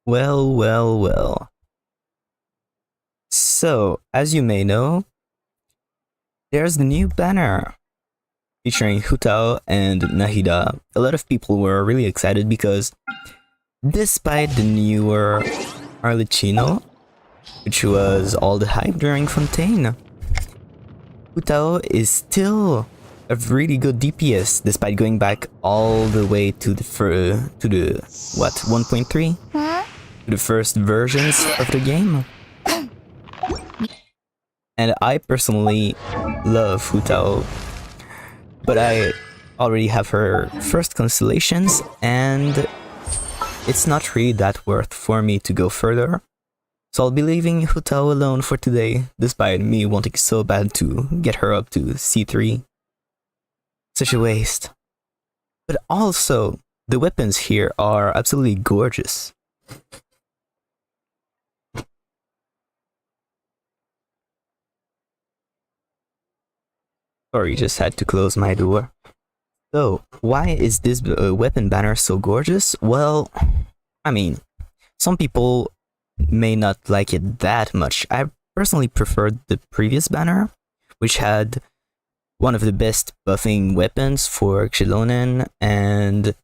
Well, well, well. So, as you may know, there's the new banner featuring Hutao and Nahida. A lot of people were really excited because despite the newer Arlecchino, which was all the hype during Fontaine, Hutao is still a really good DPS despite going back all the way to the 1.3 to the first versions of the game. And I personally love Hutao, but I already have her first constellations, and it's not really that worth for me to go further. So I'll be leaving Hutao alone for today, despite me wanting so bad to get her up to C3. Such a waste. But also, the weapons here are absolutely gorgeous. Sorry, just had to close my door. So, why is this weapon banner so gorgeous? Well, I mean, some people may not like it that much. I personally preferred the previous banner, which had one of the best buffing weapons for Xilonen and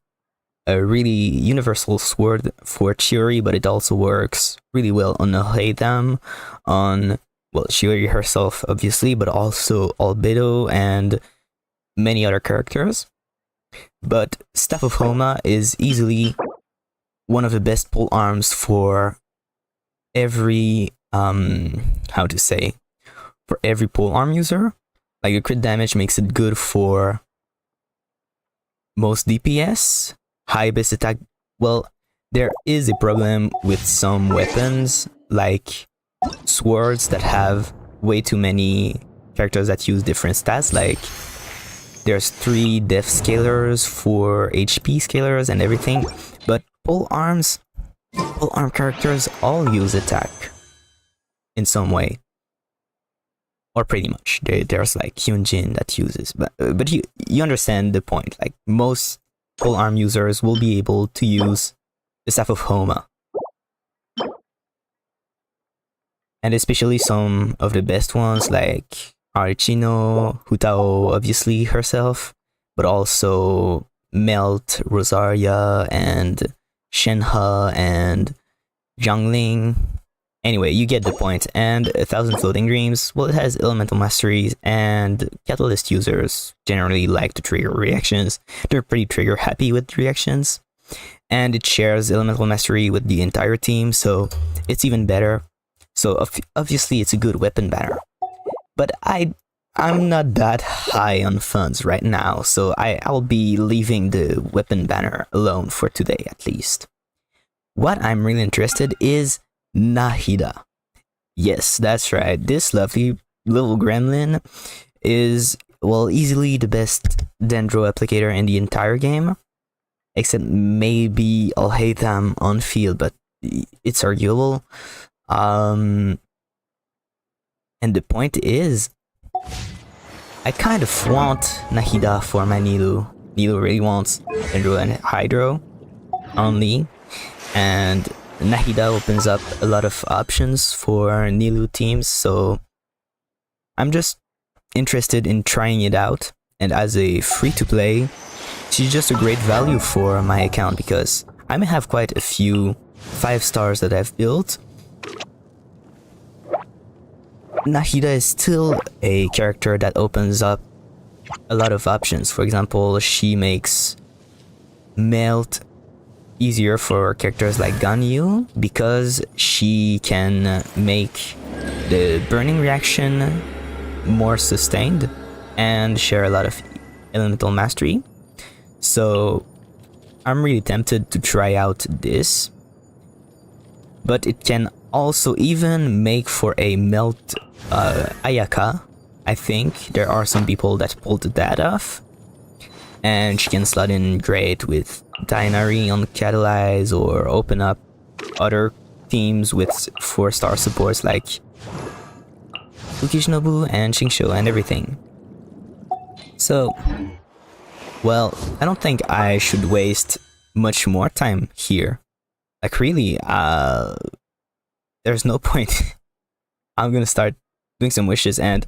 a really universal sword for Chiori, but it also works really well on Nahida, on, well, Chiori herself, obviously, but also Albedo and many other characters. But Staff of Homa is easily one of the best pole arms for every, how to say, for every pole arm user. Like, the crit damage makes it good for most DPS, high base attack. Well, there is a problem with some weapons, like swords that have way too many characters that use different stats. Like, there's 3 def scalars, 4 HP scalars, and everything. But pole arm characters all use attack in some way. Or pretty much. There's like Hyunjin that uses, but you understand the point. Like, most pole arm users will be able to use the Staff of Homa. And especially some of the best ones like Arlecchino, Hutao, obviously herself, but also Melt, Rosaria, and Shenhe, and Jiangling. Anyway, you get the point. And 1,000 Floating Dreams, well, it has elemental masteries, and Catalyst users generally like to trigger reactions. They're pretty trigger happy with reactions. And it shares elemental mastery with the entire team, so it's even better. So obviously it's a good weapon banner. But I'm not that high on funds right now, so I'll be leaving the weapon banner alone for today at least. What I'm really interested is Nahida. Yes, that's right. This lovely little gremlin is, well, easily the best Dendro applicator in the entire game. Except maybe Alhaitham on field, but it's arguable. And the point is, I kind of want Nahida for my Nilou. Nilou really wants Dendro and Hydro only, and Nahida opens up a lot of options for Nilou teams, so I'm just interested in trying it out. And as a free-to-play, she's just a great value for my account because I may have quite a few 5 stars that I've built. Nahida is still a character that opens up a lot of options. For example, she makes Melt easier for characters like Ganyu because she can make the burning reaction more sustained and share a lot of elemental mastery. So I'm really tempted to try out this, but it can also even make for a Melt Ayaka. I think there are some people that pulled that off, and she can slot in great with Dainari on Catalyze or open up other teams with 4-star supports like Ukishinobu and Shingsho and everything. So, well, I don't think I should waste much more time here. Like really, there's no point. I'm gonna start doing some wishes, and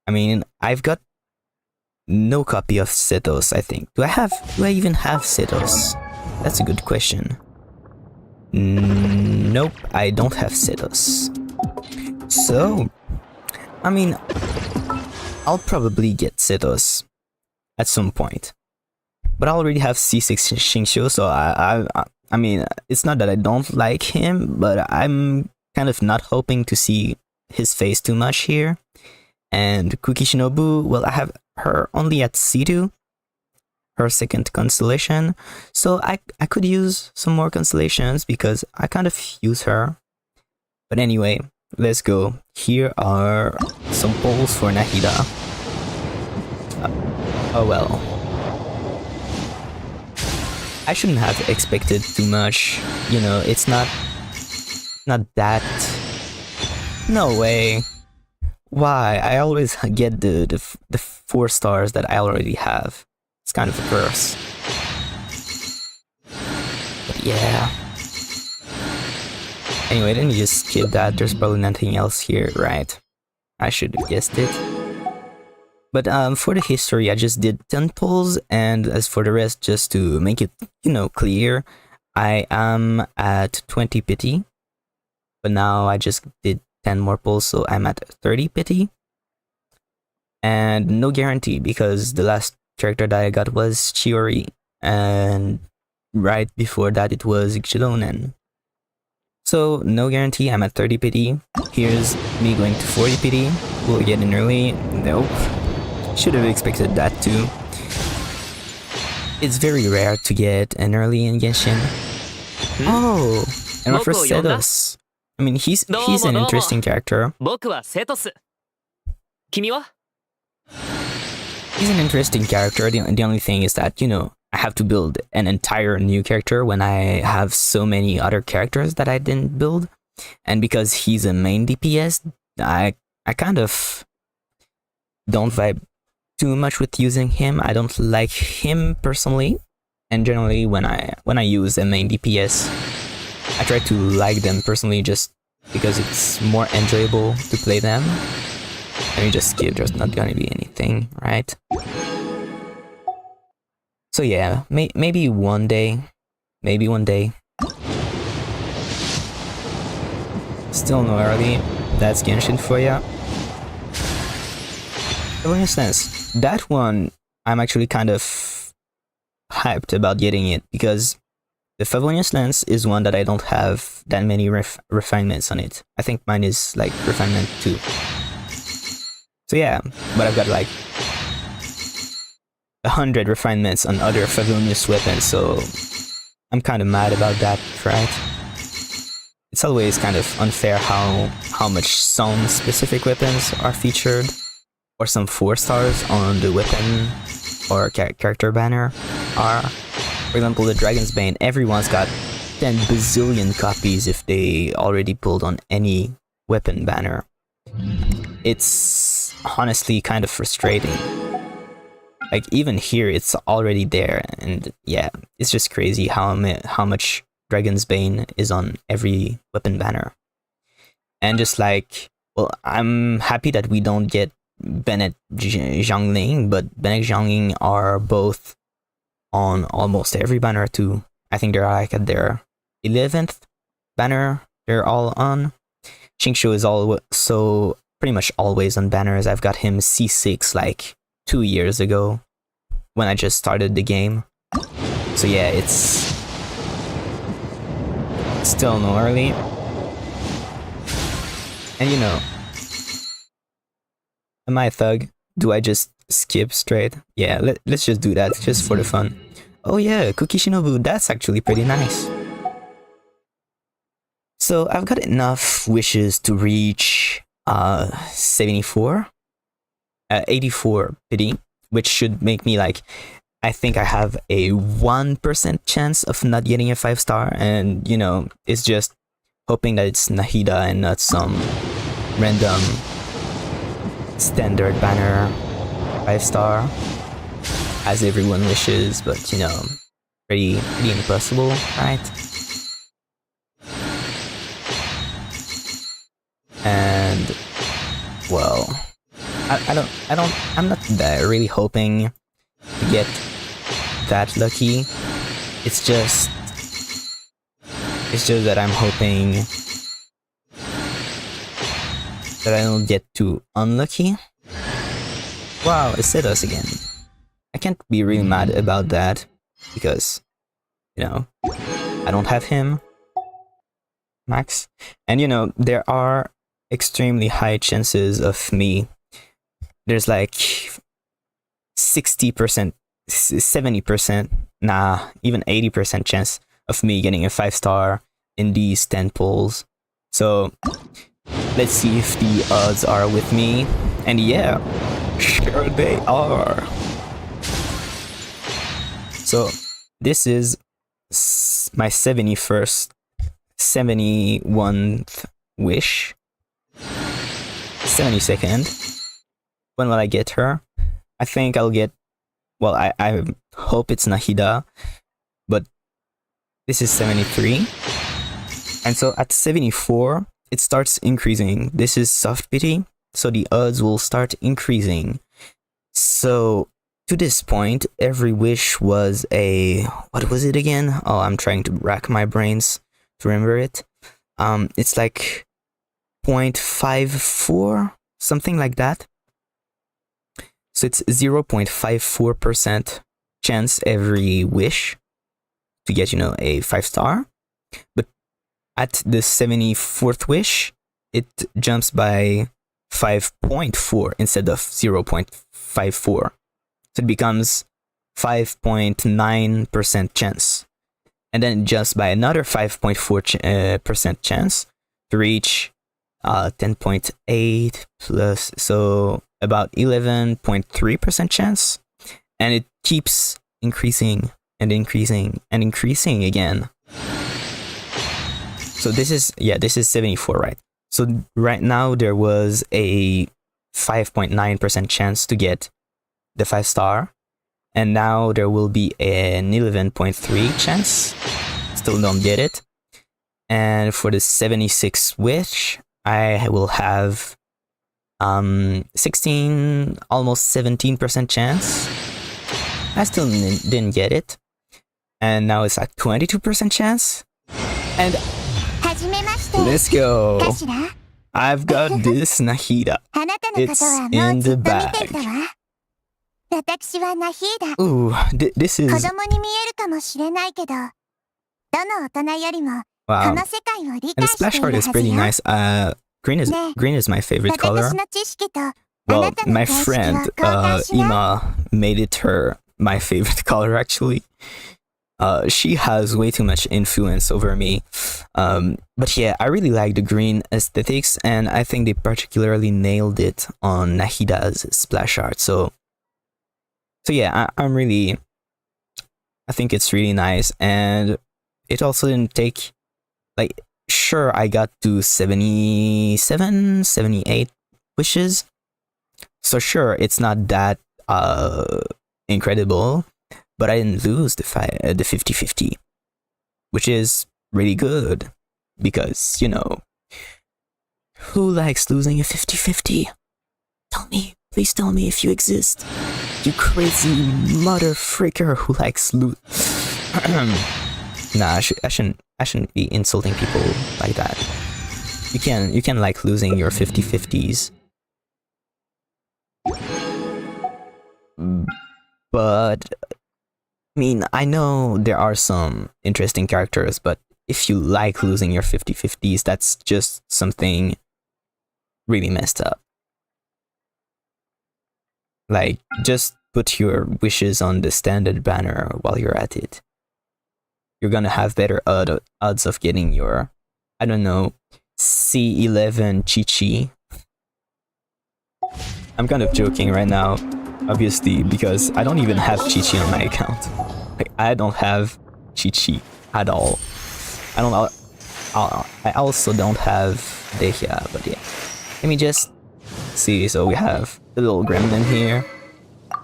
I mean, I've got no copy of Setos, I think. Do I even have Setos? That's a good question. Nope, I don't have Setos. So, I mean, I'll probably get Setos at some point. But I already have C6 Xingqiu, so I mean, it's not that I don't like him, but I'm kind of not hoping to see his face too much here. And Kuki Shinobu, well, I have her only at C2, her second constellation, so I could use some more constellations because I kind of use her. But anyway, let's go. Here are some polls for Nahida. Oh well. I shouldn't have expected too much, you know, it's not that... No way. Why? I always get the 4 stars that I already have. It's kind of a curse. But yeah. Anyway, let me just skip that. There's probably nothing else here, right? I should have guessed it. But for the history, I just did 10 pulls, and as for the rest, just to make it, you know, clear, I am at 20 pity. But now I just did 10 more pulls, so I'm at 30 pity. And no guarantee, because the last character that I got was Chiori, and right before that it was Ichidonen. So no guarantee, I'm at 30 pity. Here's me going to 40 pity. Will we get in early? Nope. Should have expected that too. It's very rare to get an early in Genshin. Oh, and my first Setos. I mean, he's an interesting character. He's an interesting character. The only thing is that, you know, I have to build an entire new character when I have so many other characters that I didn't build. And because he's a main DPS, I kind of don't vibe too much with using him. I don't like him personally. And generally when I use a main DPS, I try to like them personally just because it's more enjoyable to play them. Let me just skip, there's not gonna be anything, right? So yeah, maybe one day. Maybe one day. Still no early. That's Genshin for ya. For instance, that one, I'm actually kind of hyped about getting it because the Favonius Lens is one that I don't have that many refinements on it. I think mine is like refinement 2. So yeah, but I've got like 100 refinements on other Favonius weapons, so I'm kind of mad about that, right? It's always kind of unfair how much some specific weapons are featured, or some 4 stars on the weapon or character banner are. For example, the Dragon's Bane, everyone's got 10 bazillion copies if they already pulled on any weapon banner. It's honestly kind of frustrating. Like, even here, it's already there, and yeah, it's just crazy how much Dragon's Bane is on every weapon banner. And just like, well, I'm happy that we don't get Bennett Zhangling, but Bennett Zhangling are both on almost every banner too. I think they're like at their 11th banner, they're all on. Xingqiu is also pretty much always on banners. I've got him C6 like 2 years ago when I just started the game. So yeah, it's still no early. And you know, am I a thug? Do I just skip straight? Yeah, let's just do that, just for the fun. Oh yeah, Kuki Shinobu, that's actually pretty nice. So I've got enough wishes to reach 84 pity, which should make me like, I think I have a 1% chance of not getting a 5-star, and you know, it's just hoping that it's Nahida and not some random standard banner 5-star, as everyone wishes, but you know, pretty impossible, right? I'm not that really hoping to get that lucky. It's just that I'm hoping that I don't get too unlucky. Wow, it said us again. I can't be really mad about that because, you know, I don't have him, Max. And you know, there are extremely high chances of me. There's like 60%, 70%, nah, even 80% chance of me getting a 5-star in these 10 polls. So let's see if the odds are with me. And yeah, sure they are. So this is my 71st wish. 72nd. When will I get her? I think I'll get, well, I hope it's Nahida, but this is 73. And so at 74, it starts increasing. This is soft pity, so the odds will start increasing. So to this point, every wish was a, what was it again? Oh, I'm trying to rack my brains to remember it. It's like 0.54, something like that. So it's 0.54% chance every wish to get, you know, a 5-star. But at the 74th wish, it jumps by 5.4 instead of 0.54. So it becomes 5.9% chance. And then it jumps by another 5.4% chance to reach 10.8 plus, so about 11.3% chance. And it keeps increasing and increasing and increasing again. So this is 74, right? So right now there was a 5.9% chance to get the 5-star, and now there will be an 11.3 chance. Still don't get it. And for the 76th wish, I will have 16, almost 17% chance. I still didn't get it. And now it's like 22% chance. And let's go. I've got this Nahida. It's in the bag. Ooh, this is... Wow. And the splash art is pretty nice. Green is my favorite color. Well, my friend Ima made it my favorite color actually. She has way too much influence over me. But yeah, I really like the green aesthetics, and I think they particularly nailed it on Nahida's splash art. So yeah, I think it's really nice, and it also didn't take, like, sure, I got to 77, 78 wishes. So sure, it's not that incredible, but I didn't lose the 50-50, which is really good, because, you know, who likes losing a 50-50? Tell me, please tell me if you exist. You crazy mother fricker who likes loot. Nah, I shouldn't be insulting people like that. You can like losing your 50-50s. But I mean, I know there are some interesting characters, but if you like losing your 50-50s, that's just something really messed up. Like, just put your wishes on the standard banner while you're at it. You're gonna have better odds of getting your, I don't know, C11 Chi-Chi. I'm kind of joking right now, obviously, because I don't even have Chi-Chi on my account. Like, I don't have Chi-Chi at all. I also don't have Dehya, but yeah. Let me just see. So we have the little gremlin here.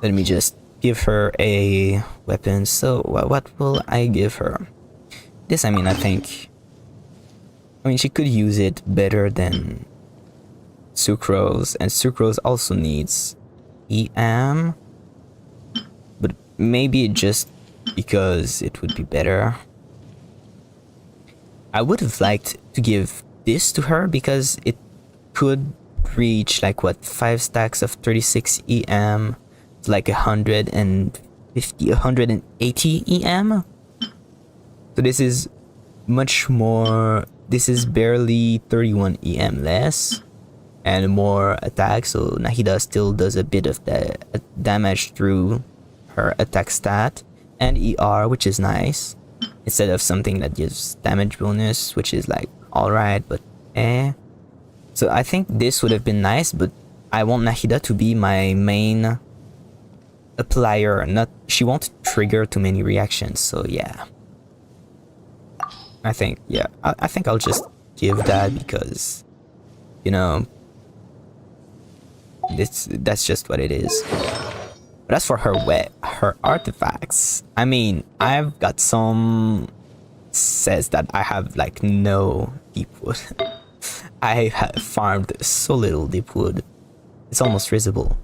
Let me just give her a weapon. So what will I give her? This, I mean, I mean, she could use it better than Sucrose, and Sucrose also needs EM, but maybe just because it would be better. I would have liked to give this to her because it could reach like what 5 stacks of 36 EM, like 180 EM. So this is much more. This is barely 31 EM less and more attack. So Nahida still does a bit of the damage through her attack stat and ER, which is nice, instead of something that gives damage bonus, which is like alright, but eh. So I think this would have been nice, but I want Nahida to be my main applier. Not, she won't trigger too many reactions. So yeah, I think I think I'll just give that because, you know, that's just what it is. But as for her artifacts, I mean, I've got some says that I have like no deep wood. I have farmed so little deep wood. It's almost visible.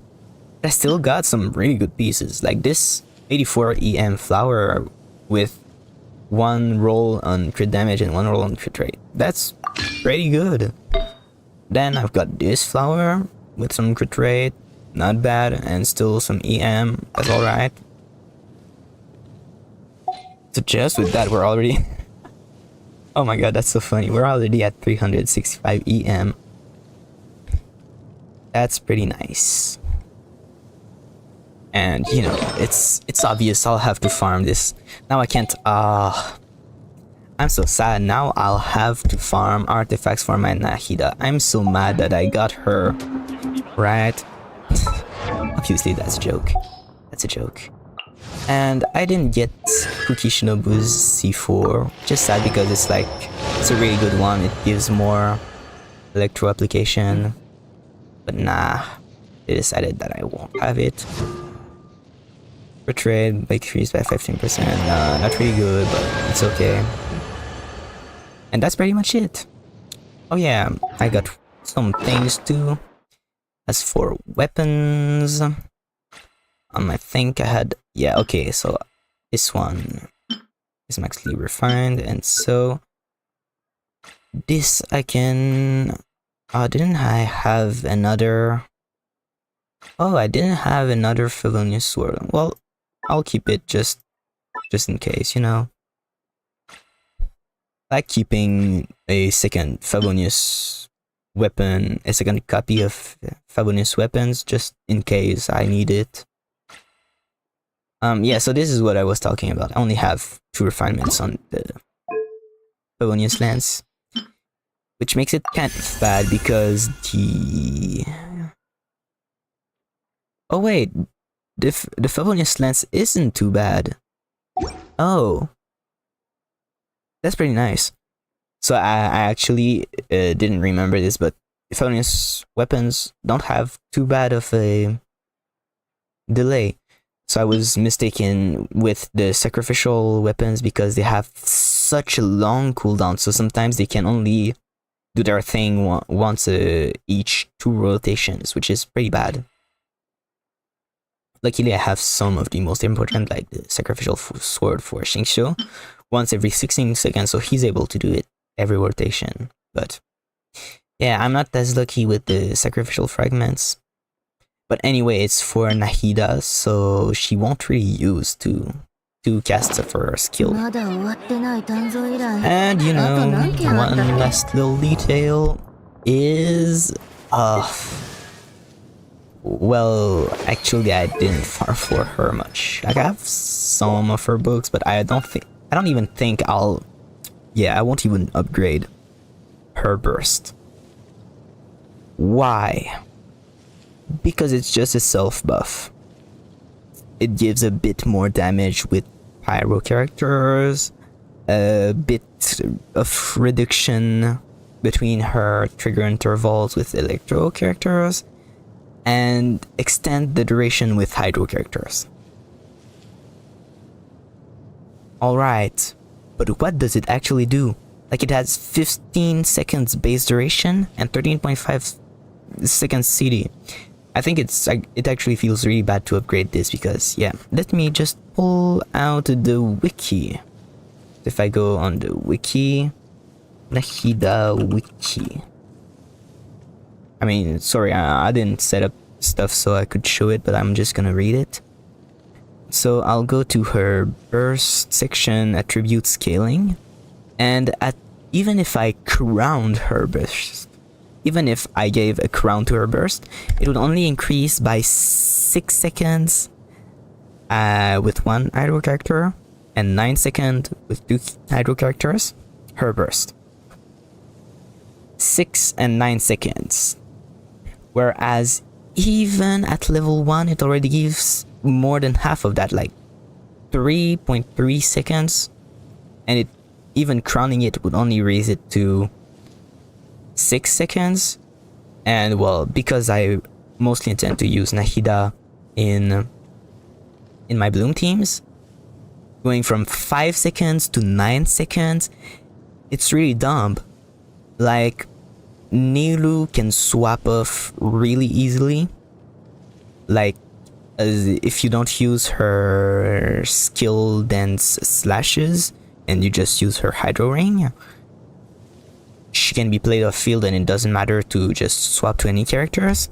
I still got some really good pieces, like this 84 EM flower with 1 roll on crit damage and 1 roll on crit rate. That's pretty good. Then I've got this flower with some crit rate, not bad, and still some EM. That's alright. So just with that, we're already oh my god, that's so funny. We're already at 365 EM. That's pretty nice. And you know, it's obvious I'll have to farm this. Now I can't I'm so sad. Now I'll have to farm artifacts for my Nahida. I'm so mad that I got her. Right? Obviously that's a joke. That's a joke. And I didn't get Kuki Shinobu's C4, which is sad because it's like, it's a really good one. It gives more electro application. But nah, they decided that I won't have it. Trade increased by 15%. Not really good, but it's okay. And that's pretty much it. Oh yeah, I got some things too. As for weapons, I think I had, yeah, okay, so this one is maximally refined, and so this I can, didn't I have another, oh, I didn't have another Felonious Sword. Well, I'll keep it just in case, you know. Like keeping a second Felonious weapon, a second copy of Felonious weapons, just in case I need it. Yeah, so this is what I was talking about. I only have 2 refinements on the Felonious Lance, which makes it kind of bad because the... Oh wait, the Felonious Lance isn't too bad. Oh, that's pretty nice. So I actually didn't remember this, but Felonious weapons don't have too bad of a delay. So I was mistaken with the sacrificial weapons because they have such a long cooldown. So sometimes they can only do their thing once each 2 rotations, which is pretty bad. Luckily, I have some of the most important, like the sacrificial sword for Xingqiu, once every 16 seconds, so he's able to do it every rotation. But yeah, I'm not as lucky with the sacrificial fragments. But anyway, it's for Nahida, so she won't really use to cast of her skill. And you know, one last little detail is well, actually I didn't farm for her much. Like, I have some of her books, but I don't even think I'll, yeah, I won't even upgrade her burst. Why? Because it's just a self buff. It gives a bit more damage with pyro characters, a bit of reduction between her trigger intervals with electro characters, and extend the duration with hydro characters. Alright, but what does it actually do? Like, it has 15 seconds base duration and 13.5 seconds CD. I think it actually feels really bad to upgrade this because, yeah, let me just pull out the wiki. If I go on the wiki, Nahida wiki. I mean, sorry, I didn't set up stuff so I could show it, but I'm just gonna read it. So I'll go to her burst section, attribute scaling, and even if I crowned her burst, even if I gave a crown to her burst, it would only increase by 6 seconds with one hydro character and 9 seconds with 2 hydro characters, her burst. 6 and 9 seconds. Whereas even at level 1, it already gives more than half of that, like 3.3 seconds. And it even crowning it would only raise it to 6 seconds. And well, because I mostly intend to use Nahida in my bloom teams, going from 5 seconds to 9 seconds, it's really dumb. Like, Nilu can swap off really easily. Like, if you don't use her skill dense slashes and you just use her hydro ring, she can be played off field and it doesn't matter to just swap to any characters.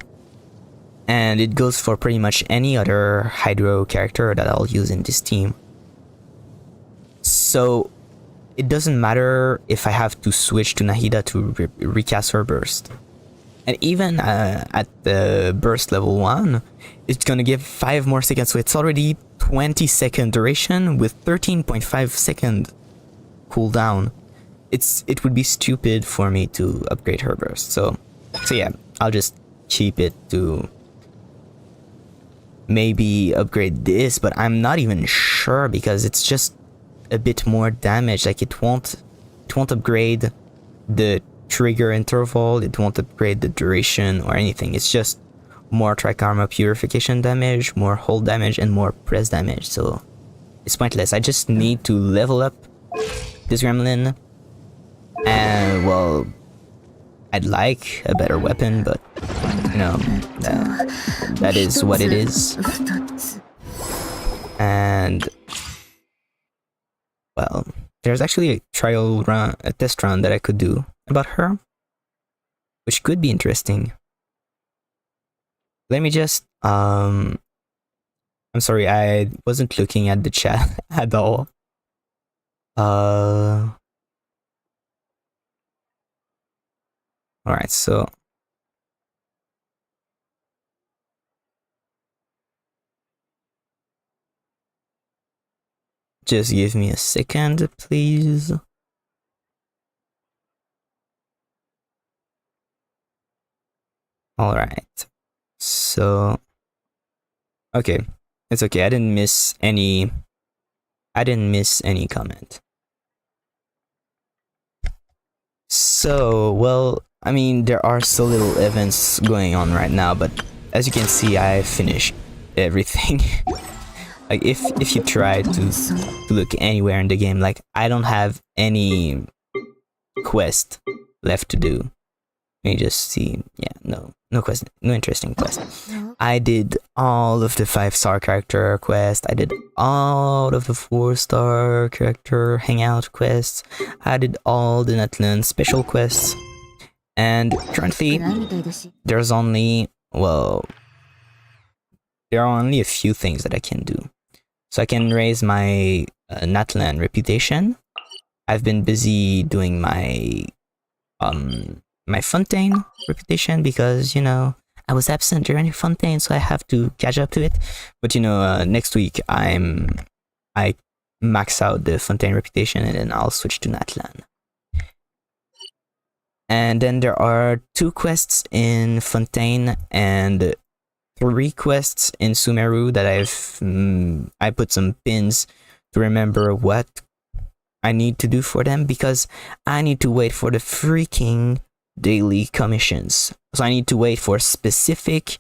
And it goes for pretty much any other hydro character that I'll use in this team. So it doesn't matter if I have to switch to Nahida to recast her burst. And even at the burst level 1, it's gonna give 5 more seconds, so it's already 20 second duration with 13.5 second cooldown. It would be stupid for me to upgrade her burst. So yeah, I'll just keep it to maybe upgrade this, but I'm not even sure because it's just a bit more damage. Like it won't upgrade the trigger interval, it won't upgrade the duration or anything. It's just more Trikarma purification damage, more hold damage, and more press damage. So it's pointless. I just need to level up this gremlin, and well, I'd like a better weapon, but you know, that is what it is. And well, there's actually a trial run, a test run that I could do about her, which could be interesting. Let me just I'm sorry, I wasn't looking at the chat at all. Alright, so just give me a second, please. Alright, so okay, it's okay. I didn't miss any comment. So, well, I mean, there are still little events going on right now, but as you can see, I finished everything. Like, if you try to look anywhere in the game, like, I don't have any quest left to do. Let me just see. Yeah, no quest, no interesting quest. I did all of the 5-star character quest. I did all of the 4-star character hangout quests. I did all the Nutland special quests. And currently, there's only, well, there are only a few things that I can do. So I can raise my Natlan reputation. I've been busy doing my my Fontaine reputation because, you know, I was absent during Fontaine, so I have to catch up to it. But you know, next week I max out the Fontaine reputation and then I'll switch to Natlan. And then there are 2 quests in Fontaine and 3 quests in Sumeru that I put some pins to remember what I need to do for them, because I need to wait for the freaking daily commissions. So I need to wait for specific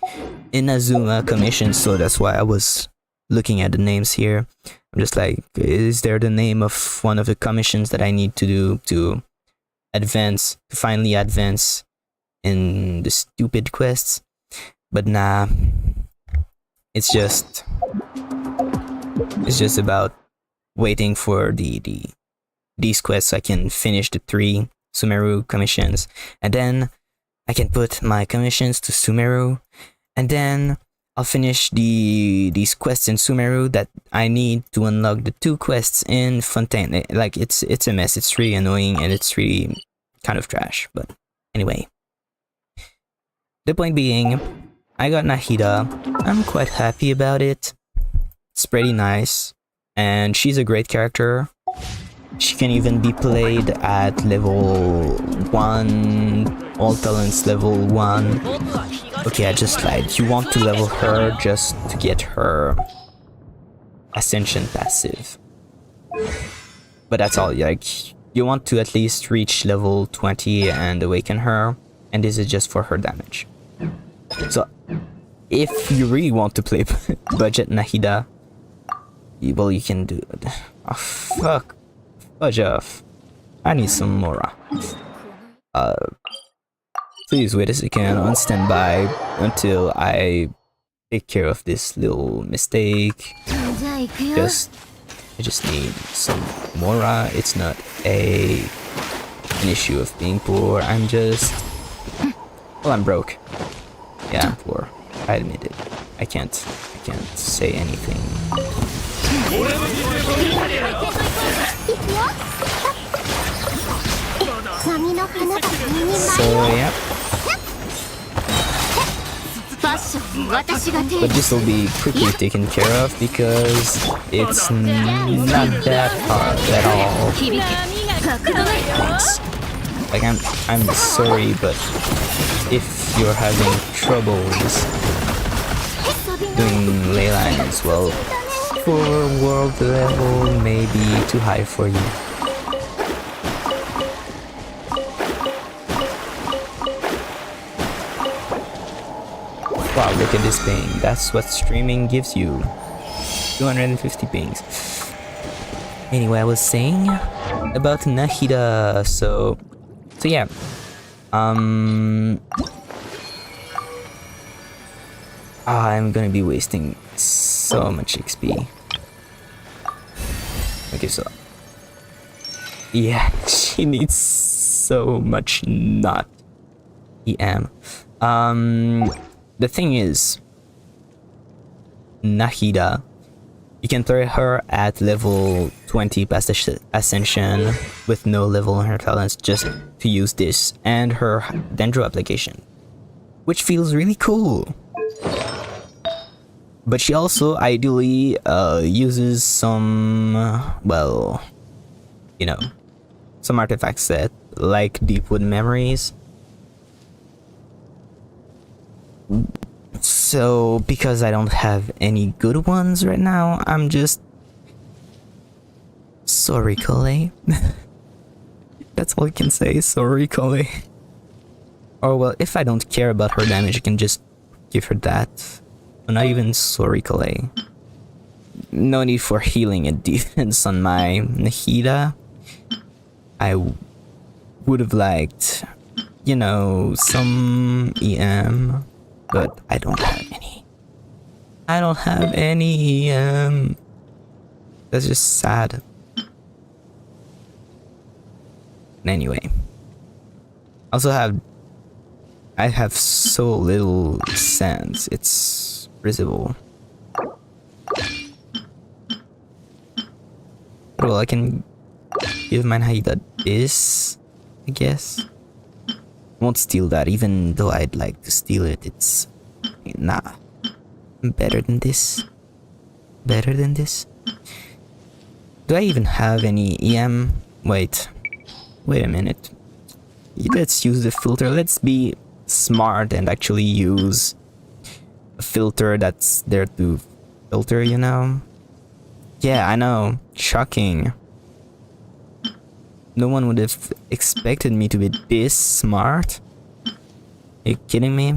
Inazuma commissions. So that's why I was looking at the names here. I'm just like, is there the name of one of the commissions that I need to do to advance, to finally advance in the stupid quests? But nah, it's just about waiting for these quests so I can finish the 3 Sumeru commissions, and then I can put my commissions to Sumeru, and then I'll finish these quests in Sumeru that I need to unlock the 2 quests in Fontaine. Like, it's a mess. It's really annoying and it's really kind of trash. But anyway, the point being, I got Nahida. I'm quite happy about it. It's pretty nice, and she's a great character. She can even be played at level 1, all talents level 1. Okay, I just lied. You want to level her just to get her Ascension passive. But that's all, like, you want to at least reach level 20 and awaken her, and this is just for her damage. So, if you really want to play budget Nahida, well, you can do it. Oh, fuck. Fudge off. I need some Mora. Please wait a second on standby until I take care of this little mistake. I just need some Mora. It's not an issue of being poor. I'm just... well, I'm broke. Yeah, I'm poor. I admit it. I can't say anything. So yeah. But this will be quickly taken care of because it's not that hard at all. Thanks. Like, I'm sorry, but if you're having troubles doing leyline as well, for world level may be too high for you. Wow, look at this ping. That's what streaming gives you. 250 pings. Anyway, I was saying about Nahida. So yeah. I'm gonna be wasting so much XP. Okay, so yeah, she needs so much not EM. The thing is, Nahida, you can throw her at level 20 past Ascension with no level on her talents just to use this and her Dendro application, which feels really cool. But she also ideally uses some, well, you know, some artifact set like Deepwood Memories. So because I don't have any good ones right now, I'm just sorry, Kole. That's all I can say. Sorry, Kole. Or well, if I don't care about her damage, I can just give her that. Not even sorry, Kole. No need for healing and defense on my Nahida. I would have liked, you know, some EM, but I don't have any. I don't have any EM. That's just sad. Anyway, I have so little sense. It's visible. Well, I can give my Nahida this, I guess. Won't steal that, even though I'd like to steal it. It's... nah. Better than this. Better than this. Do I even have any EM? Wait a minute. Let's use the filter. Let's be smart and actually use a filter that's there to filter, you know? Yeah, I know. Shocking. No one would have expected me to be this smart. Are you kidding me?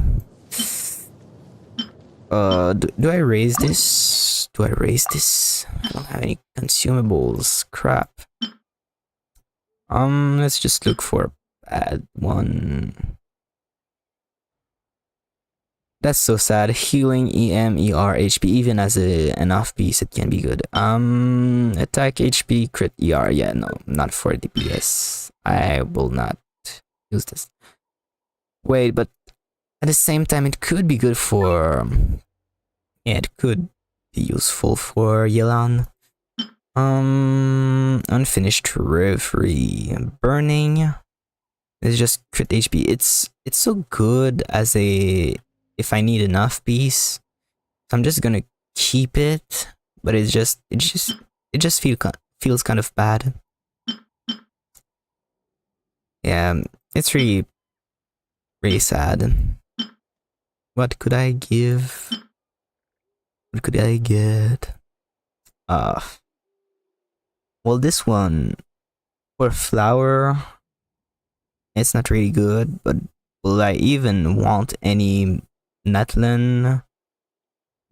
Do I raise this? Do I raise this? I don't have any consumables. Crap. Let's just look for a bad one. That's so sad. Healing EM, ER, HP, even as an off piece, it can be good. Attack HP, crit ER. Yeah, no, not for DPS. I will not use this. Wait, but at the same time, it could be good for. Yeah, it could be useful for Yelan. Unfinished Reverie, Burning. It's just crit HP. It's so good as a if I need enough piece. So I'm just gonna keep it, but it just feels kind of bad. Yeah, it's really sad. What could I give? What could I get? Well, this one for flower, it's not really good, but will I even want any Natlan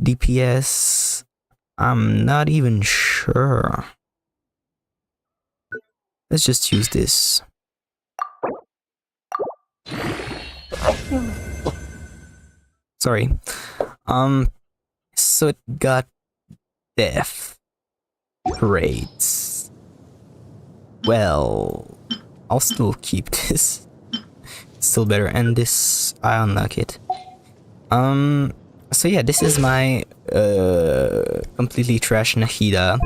DPS? I'm not even sure. Let's just use this. Sorry. So it got death. Great. Well, I'll still keep this. Still better, and this I unlock it. So yeah, this is my completely trash Nahida.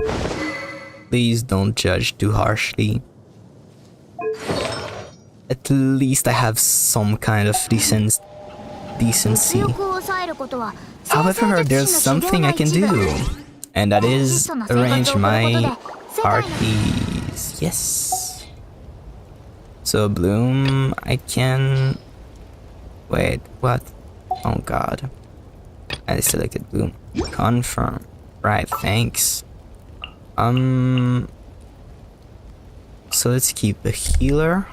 Please don't judge too harshly. At least I have some kind of decency. However, there's something I can do, and that is arrange my parties. Yes. So Bloom, I can. Wait, what? Oh god. I selected Bloom. Confirm. Right, thanks. So let's keep a healer,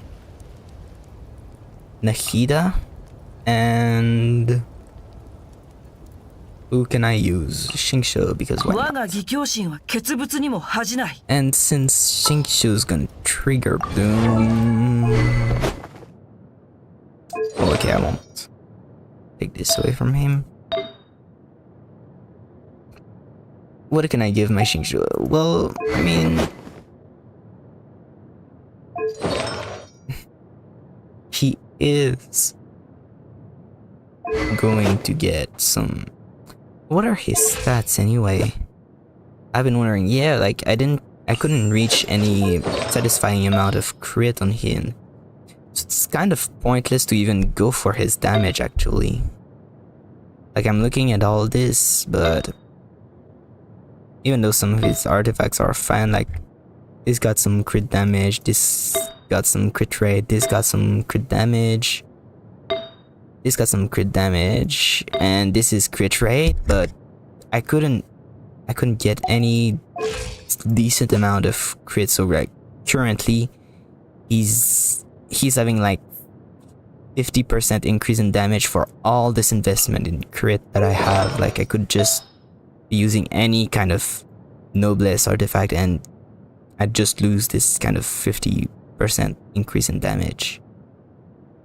Nahida, and who can I use? Xingqiu, because why not? And since Xingqiu's gonna trigger Bloom, oh, okay, I won't take this away from him. What can I give my Xingqiu? Well, I mean, he is going to get some. What are his stats anyway? I've been wondering. Yeah, like I couldn't reach any satisfying amount of crit on him. So it's kind of pointless to even go for his damage actually. Like I'm looking at all this, but even though some of his artifacts are fine, like this got some crit damage, this got some crit rate, this got some crit damage, this got some crit damage, and this is crit rate, but I couldn't get any decent amount of crit. So like currently he's having like 50% increase in damage for all this investment in crit that I have. Like I could just be using any kind of noblesse artifact and I'd just lose this kind of 50% increase in damage,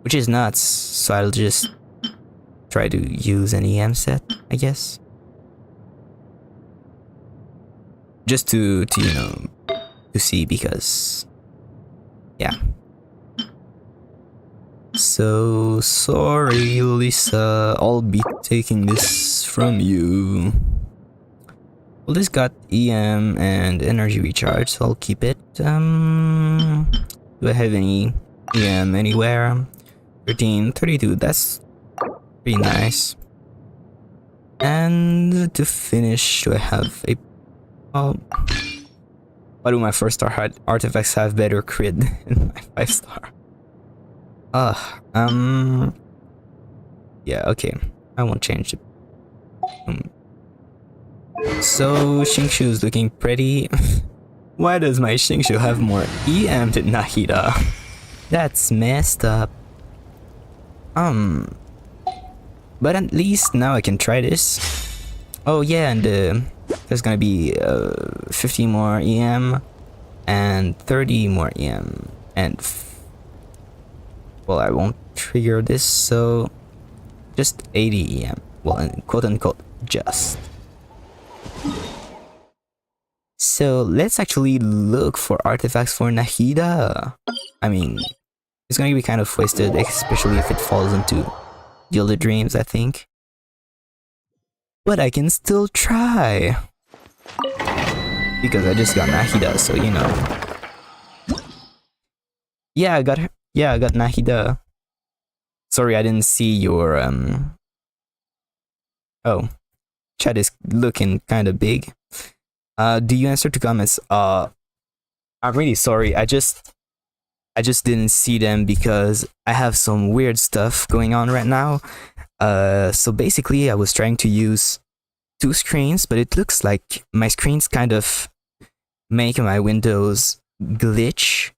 which is nuts. So I'll just try to use an EM set, I guess, just to you know, to see, because yeah. So sorry, Lisa, I'll be taking this from you. Well, this got EM and energy recharge, so I'll keep it. Do I have any EM anywhere? 13, 32, that's pretty nice. And to finish, do I have a... Oh, why do my 4-star artifacts have better crit than my 5-star? Yeah, okay. I won't change it. So Xingqiu is looking pretty. Why does my Xingqiu have more EM than Nahida? That's messed up. But at least now I can try this. Oh yeah, and there's gonna be 50 more EM and 30 more EM and well, I won't trigger this, so just 80 EM. well, quote unquote, just. So let's actually look for artifacts for Nahida. I mean, it's going to be kind of wasted, especially if it falls into Gilded Dreams, I think. But I can still try. Because I just got Nahida, so you know. Yeah, I got her. Yeah, I got Nahida. Sorry, I didn't see your Oh, chat is looking kind of big. Do you answer to comments? I'm really sorry. I just didn't see them because I have some weird stuff going on right now. So basically, I was trying to use 2 screens, but it looks like my screens kind of make my windows glitch.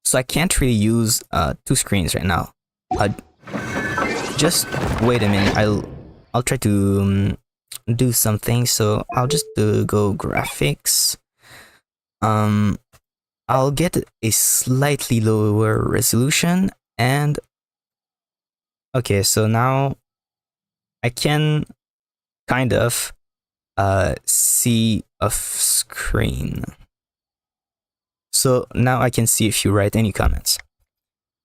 So I can't really use 2 screens right now. Just wait a minute. I'll try to do something. So I'll just go graphics. I'll get a slightly lower resolution, and okay, so now I can kind of see a screen. So now I can see if you write any comments.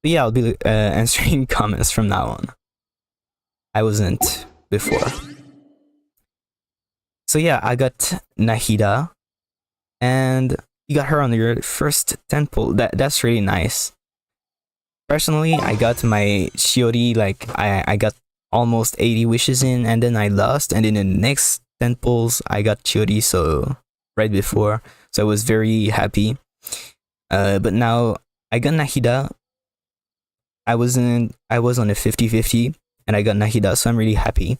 But yeah, I'll be answering comments from now on. I wasn't before. So yeah, I got Nahida, and you got her on your first temple. That's really nice. Personally, I got my Shiori, like I got almost 80 wishes in, and then I lost, and in the next temples I got Shiori, so right before, so I was very happy. But now I got Nahida. I was on a 50-50, and I got Nahida, so I'm really happy.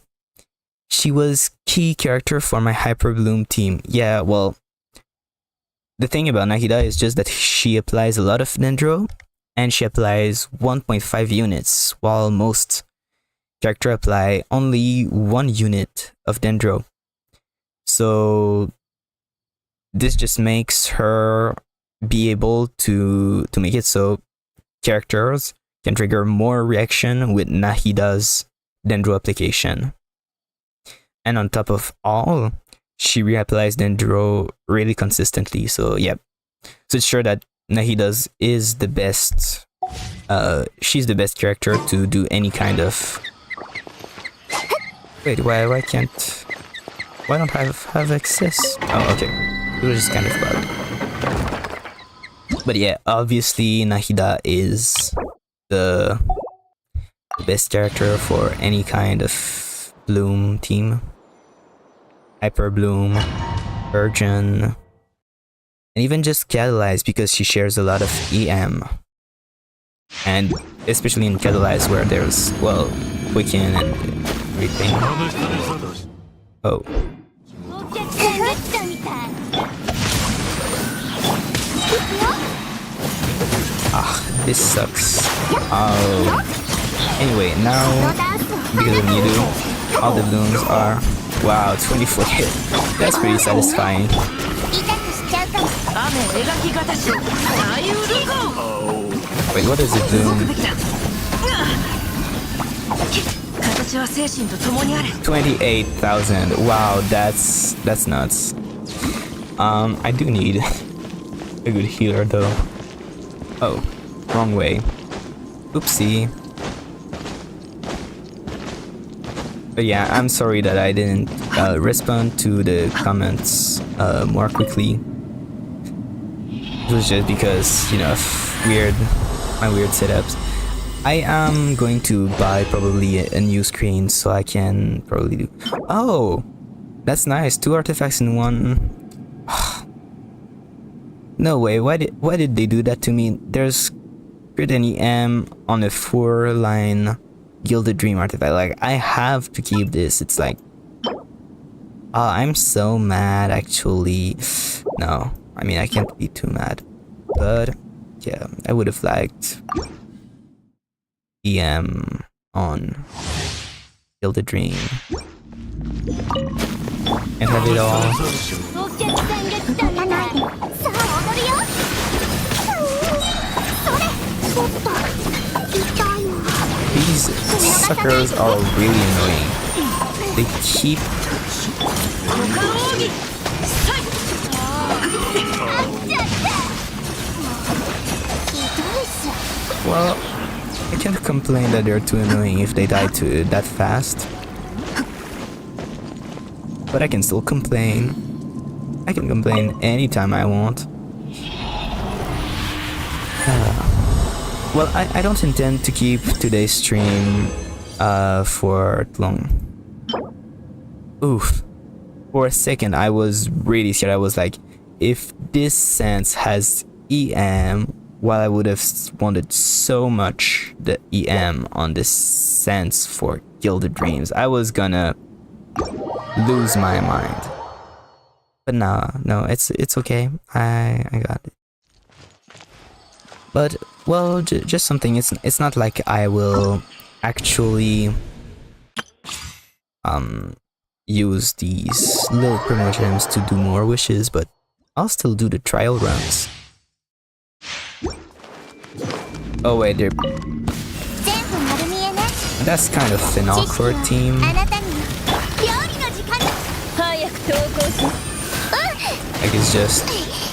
She was key character for my Hyper Bloom team. Yeah, well, the thing about Nahida is just that she applies a lot of Dendro, and she applies 1.5 units, while most characters apply only 1 unit of Dendro. So this just makes her be able to make it so characters can trigger more reaction with Nahida's Dendro application. And on top of all, she reapplies Dendro really consistently. So yeah, so it's sure that Nahida's is the best. She's the best character to do any kind of. Wait, why can't? Why don't I have access? Oh, okay. It was just kind of bugged. But yeah, obviously Nahida is the best character for any kind of Bloom team. Hyper Bloom, Virgin, and even just Catalyze, because she shares a lot of EM. And especially in Catalyze where there's, well, Quicken and everything. Oh. Ah, this sucks. Oh. Anyway, now, because of Nido, all the blooms are, wow, 24 hit. That's pretty satisfying. Wait, what does it do? 28,000. Wow, that's nuts. I do need a good healer though. Oh, wrong way. Oopsie. But yeah, I'm sorry that I didn't respond to the comments more quickly. It was just because, you know, my weird setups. I am going to buy probably a new screen so I can probably do. Oh, that's nice. 2 artifacts in one. No way. Why did they do that to me? There's crit and EM on a 4-line Gilded Dream artifact. Like, I have to keep this. It's like, I'm so mad actually. No, I mean, I can't be too mad, but yeah, I would have liked EM on Gilded Dream and have it all. These suckers are really annoying. they keep... Well, I can't complain that they're too annoying if they die to that fast. But I can still complain. I can complain anytime I want. Well, I don't intend to keep today's stream for long. Oof. For a second, I was really scared. I was like, if this sense has EM, while I would have wanted so much the EM on this sense for Gilded Dreams, I was gonna lose my mind. But no, it's okay. I got it. But well, just something. It's not like I will actually use these little promotions to do more wishes, but I'll still do the trial runs. Oh wait, that's kind of an awkward team. Like it's just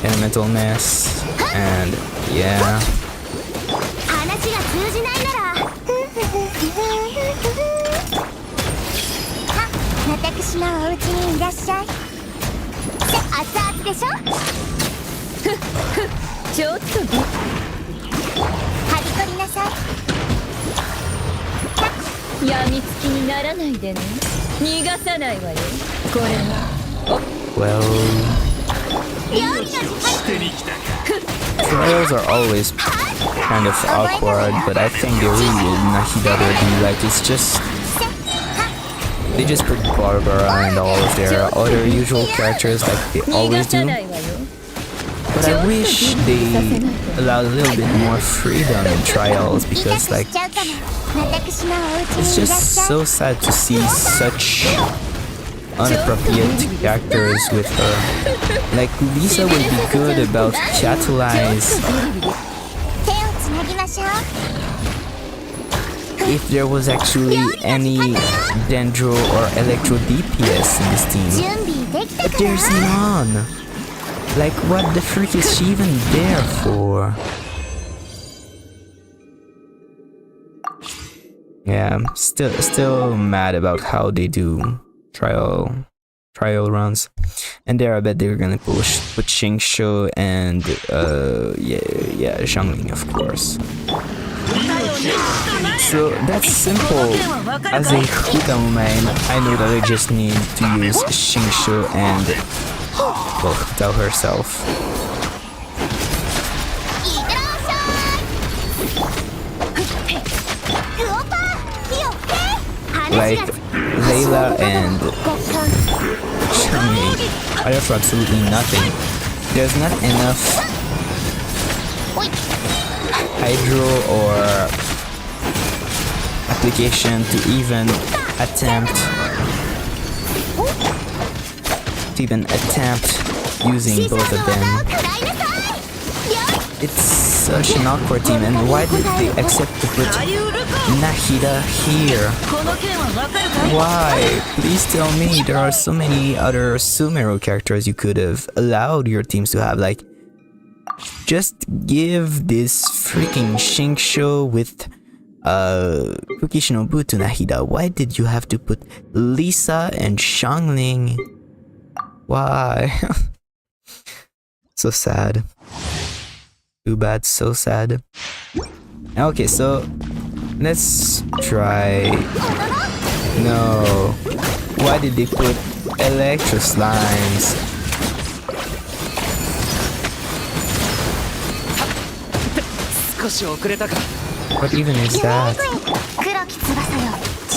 a mental mess, and yeah. Well, trials are always kind of awkward, but I think they really did Nahida already. Like it's just they just put Barbara and all of their other usual characters like they always do. But I wish they allowed a little bit more freedom in trials, because like it's just so sad to see such inappropriate characters with her. Like Lisa would be good about Catalyze if there was actually any Dendro or Electro DPS in this team. But there's none. Like what the frick is she even there for? Yeah, I'm still mad about how they do trial runs, and there I bet they're gonna put Xingqiu and yeah Zhangling, of course. So that's simple. As a Hutao main, I know that I just need to use Xingqiu and well, Hutao herself. Like Layla and Changmei are there for absolutely nothing. There's not enough hydro or application to even attempt using both of them. It's such an awkward team, and why did they accept to put Nahida here? Why? Please tell me. There are so many other Sumeru characters you could have allowed your teams to have. Like, just give this freaking Xingqiu with Kukishinobu to Nahida. Why did you have to put Lisa and Zhangling? Why? So sad. Too bad, so sad. Okay, so let's try. No. Why did they put Electro Slimes? What even is that?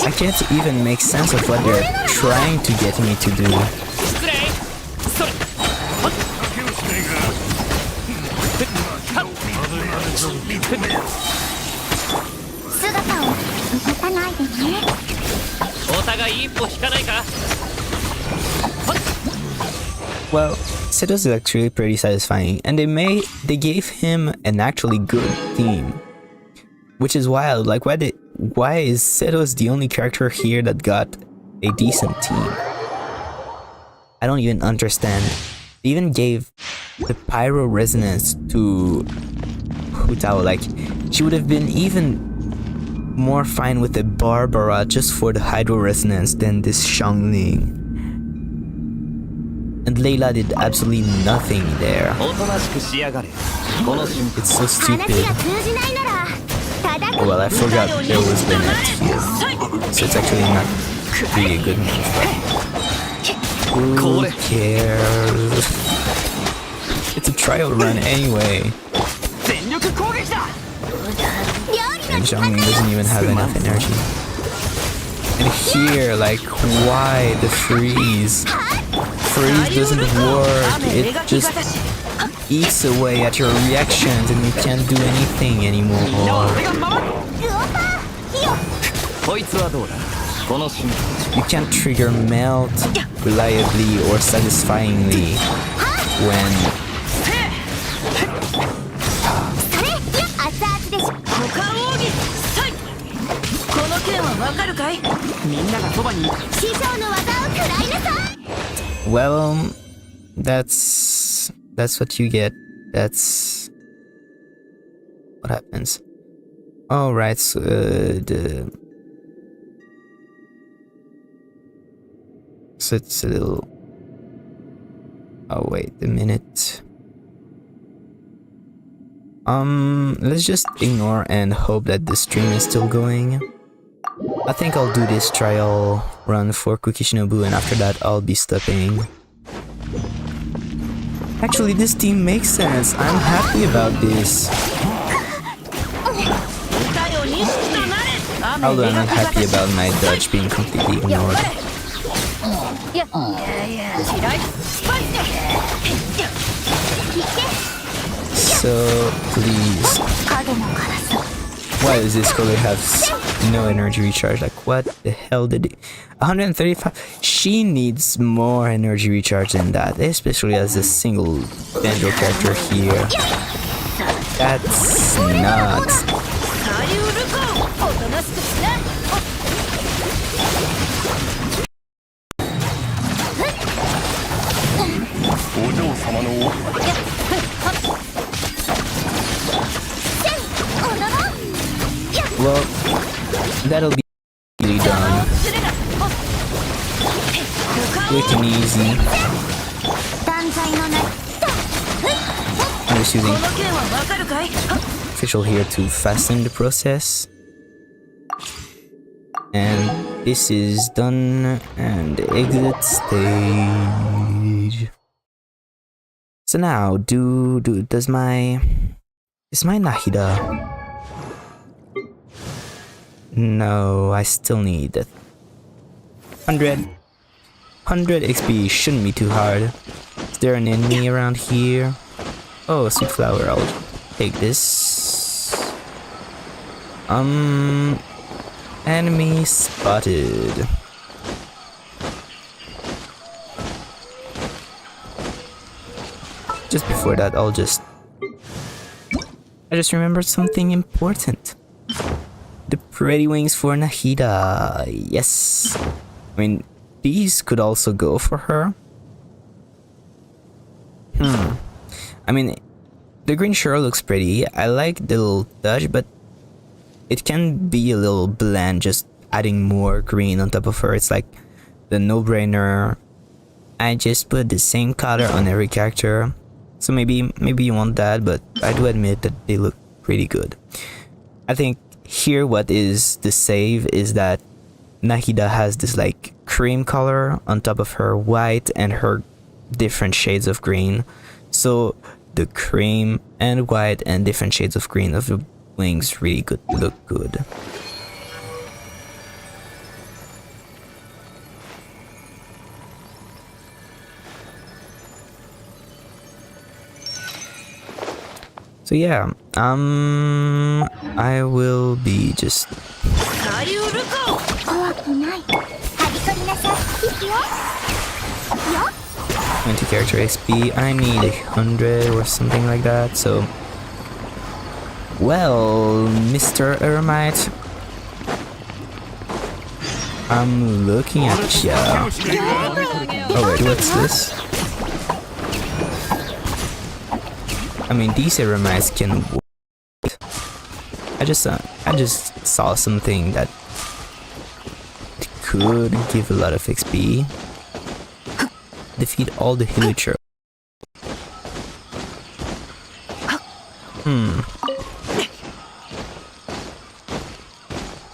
I can't even make sense of what they're trying to get me to do. Well, Seto's is actually pretty satisfying, and they gave him an actually good theme, which is wild. Like, why is Seto's the only character here that got a decent team. I don't even understand. They even gave the pyro resonance to Hutao. Like, she would have been even more fine with the Barbara just for the hydro resonance than this Xiangling. And Layla did absolutely nothing there. It's so stupid. Oh well, I forgot there was Bennett here. So it's actually not really a good move. Who cares? It's a trial run anyway. And Xiangling doesn't even have enough energy. And here, like, why the freeze? Freeze doesn't work. It just eats away at your reactions and you can't do anything anymore. You can't trigger melt reliably or satisfyingly when well, that's what you get. That's what happens. All right, so so it's a little. Oh wait a minute. Let's just ignore and hope that the stream is still going. I think I'll do this trial run for Kukishinobu and after that I'll be stopping. Actually, this team makes sense. I'm happy about this. Although I'm not happy about my dodge being completely ignored. So, please. Why does this color have no energy recharge? Like, what the hell did it... 135? She needs more energy recharge than that, especially as a single banjo character here. That's not... Well, that'll be really done. Quick and easy. I'm just using official here to fasten the process. And this is done. And exit stage. So now, is my Nahida? No, I still need 100 XP. Shouldn't be too hard. Is there an enemy around here? Oh, sweet flower. I'll take this. Enemy spotted. Just before that, I just remembered something important. The pretty wings for Nahida. Yes. I mean, these could also go for her. I mean, the green sure looks pretty. I like the little touch, but it can be a little bland just adding more green on top of her. It's like the no-brainer. I just put the same color on every character. So maybe you want that, but I do admit that they look pretty good. I think here what is the save is that Nahida has this like cream color on top of her white and her different shades of green. So the cream and white and different shades of green of the wings really look good. So yeah, I will be just 20 character XP. I need 100 or something like that. So, well, Mr. Ermite, I'm looking at ya. Oh wait, what's this? I mean, these RMIs can work. I just saw something that could give a lot of XP. Defeat all the Hilichurl.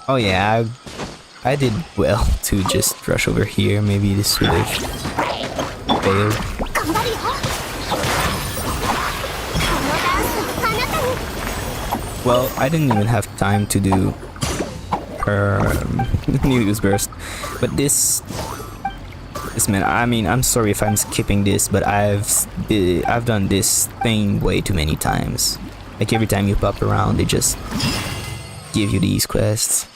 Oh yeah, I did well to just rush over here. Maybe this would have failed. Well, I didn't even have time to do her news burst, but this man. I mean, I'm sorry if I'm skipping this, but I've done this thing way too many times. Like every time you pop around, they just give you these quests.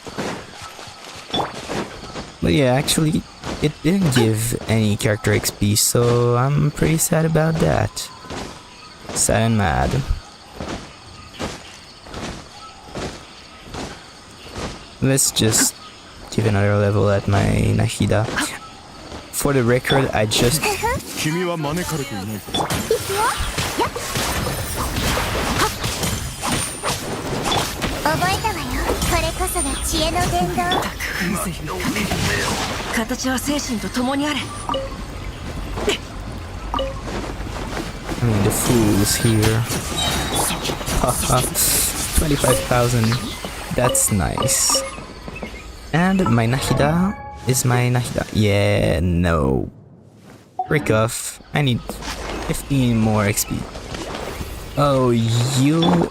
But yeah, actually, it didn't give any character XP, so I'm pretty sad about that. Sad and mad. Let's just give another level at my Nahida. For the record, I just... I mean, the fools here. Haha, 25,000. That's nice. And my Nahida is my Nahida. Yeah, no. Break off. I need 15 more XP. Oh, you...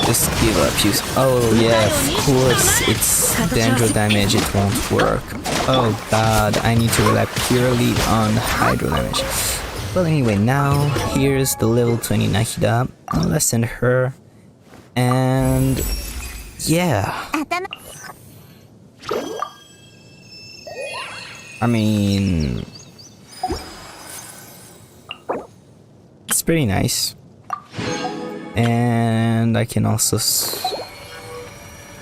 Just give up, use. Oh yeah, of course, it's Dendro damage, it won't work. Oh god, I need to rely purely on Hydro damage. Well anyway, now here's the level 20 Nahida. I'll send her. And yeah. I mean... It's pretty nice. And I can also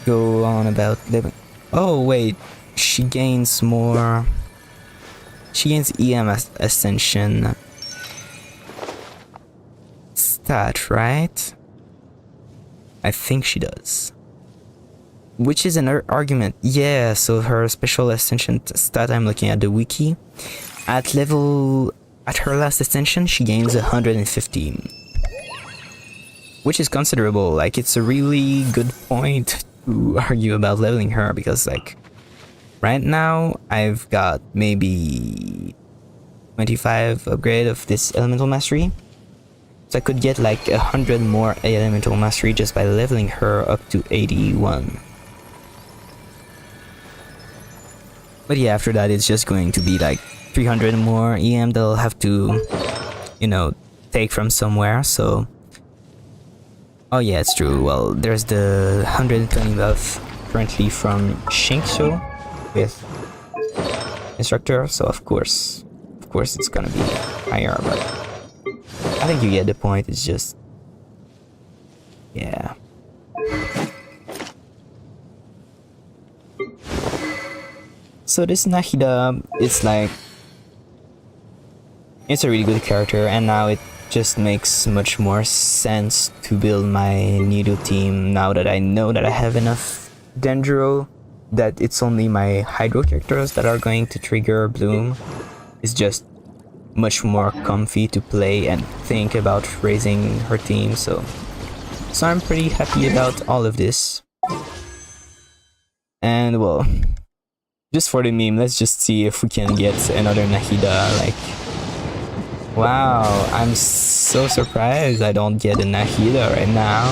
go on about living. Oh wait, she gains more. She gains EM Ascension stat, right? I think she does. Which is an argument. Yeah, so her special ascension stat, I'm looking at the wiki. At her last ascension, she gains 115. Which is considerable. Like, it's a really good point to argue about leveling her, because like right now I've got maybe 25 upgrade of this elemental mastery, so I could get like 100 more elemental mastery just by leveling her up to 81. But yeah, after that it's just going to be like 300 more EM they'll have to, you know, take from somewhere. So oh yeah, it's true. Well, there's the 120 buff currently from Shinkso with instructor, so of course it's gonna be higher, but I think you get the point. It's just, yeah. So this Nahida, it's like, it's a really good character, and now it just makes much more sense to build my Nido team now that I know that I have enough Dendro, that it's only my Hydro characters that are going to trigger Bloom. It's just much more comfy to play and think about raising her team, so I'm pretty happy about all of this. And well, just for the meme, let's just see if we can get another Nahida. Like, wow, I'm so surprised I don't get a Nahida right now.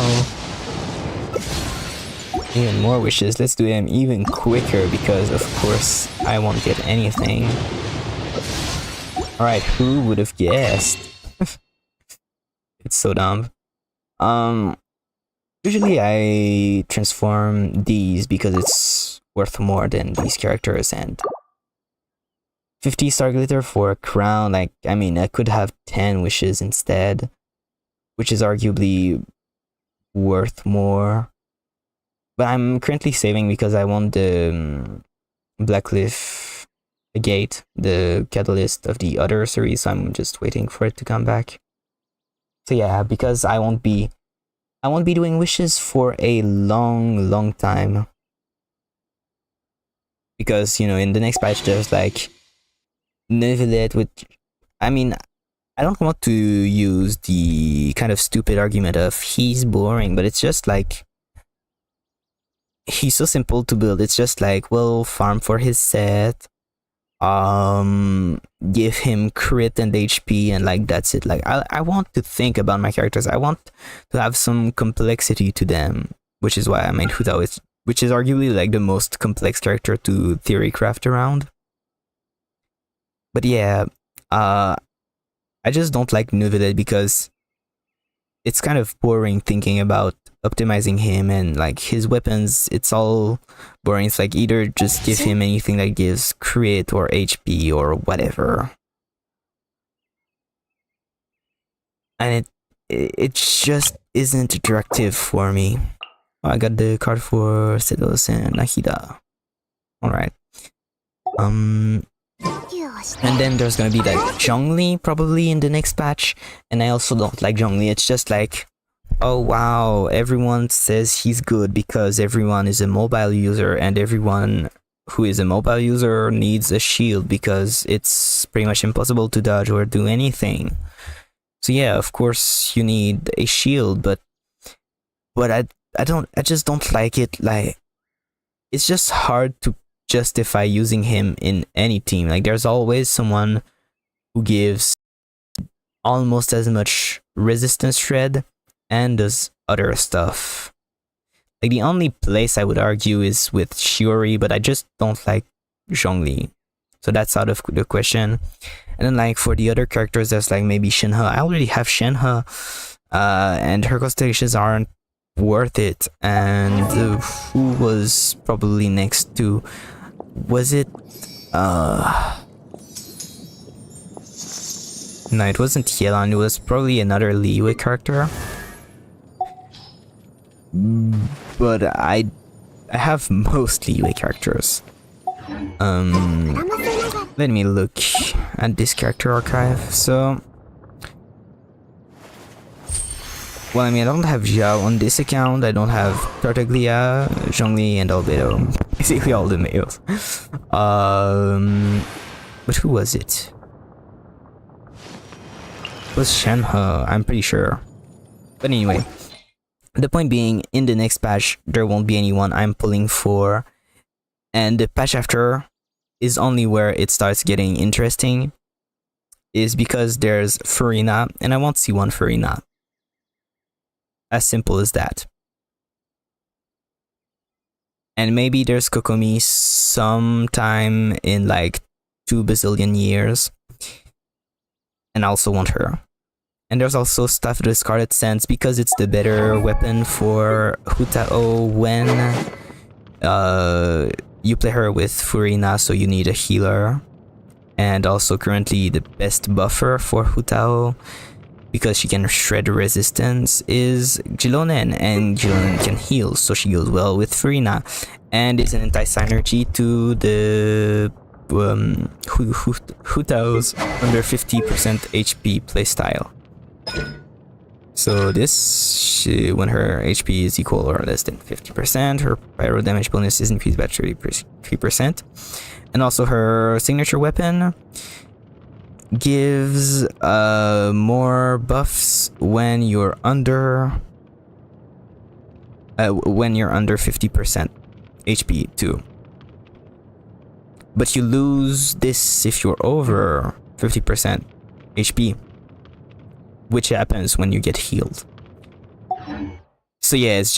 Even more wishes. Let's do them even quicker because of course I won't get anything. Alright, who would have guessed? It's so dumb. Usually I transform these because it's worth more than these characters, and 50 star glitter for a crown. Like, I mean, I could have 10 wishes instead, which is arguably worth more. But I'm currently saving because I want the Blackcliff Gate, the catalyst of the other series. So I'm just waiting for it to come back. So yeah, because I won't be doing wishes for a long time. Because, you know, in the next patch there's like Nevelet, which, I mean, I don't want to use the kind of stupid argument of he's boring, but it's just like he's so simple to build. It's just like, well, farm for his set, give him crit and HP, and like that's it. Like I want to think about my characters. I want to have some complexity to them, which is why I made Hutao, which is arguably like the most complex character to theory craft around. But yeah, I just don't like Nuvelet because it's kind of boring thinking about optimizing him, and like his weapons, it's all boring. It's like either just give him anything that gives crit or HP or whatever, and it just isn't attractive for me. Oh, I got the card for Sedos and Nahida. Alright. And then there's gonna be like Zhongli probably in the next patch, and I also don't like Zhongli. It's just like, oh wow, everyone says he's good because everyone is a mobile user, and everyone who is a mobile user needs a shield because it's pretty much impossible to dodge or do anything. So yeah, of course you need a shield, but I just don't like it. Like, it's just hard to justify using him in any team. Like, there's always someone who gives almost as much resistance shred and does other stuff. Like, the only place I would argue is with Shiori, but I just don't like Zhongli, so that's out of the question. And then like for the other characters, there's like maybe Shenhe. I already have Shenhe, and her constellations aren't worth it. And who was probably next to, was it no, it wasn't Yelan, it was probably another Liyue character, but I have most Liyue characters. Let me look at this character archive. So, well, I mean, I don't have Zhao on this account. I don't have Tartaglia, Zhongli, and Albedo. Basically all the males. But who was it? It was Shenhe, I'm pretty sure. But anyway, the point being, in the next patch, there won't be anyone I'm pulling for. And the patch after is only where it starts getting interesting, is because there's Furina, and I want C1 Furina. As simple as that. And maybe there's Kokomi sometime in like 2 bazillion years, and I also want her. And there's also Staff of the Scarlet Sands, because it's the better weapon for Hutao when you play her with Furina, so you need a healer. And also currently the best buffer for Hutao, because she can shred resistance, is Jilonen, and Jilonen can heal, so she goes well with Furina, and is an anti-synergy to the Hutao's under 50% HP playstyle. So this, when her HP is equal or less than 50%, her pyro damage bonus is increased by 3%, and also her signature weapon gives more buffs when you're under 50% HP too. But you lose this if you're over 50% HP, which happens when you get healed. So yeah, it's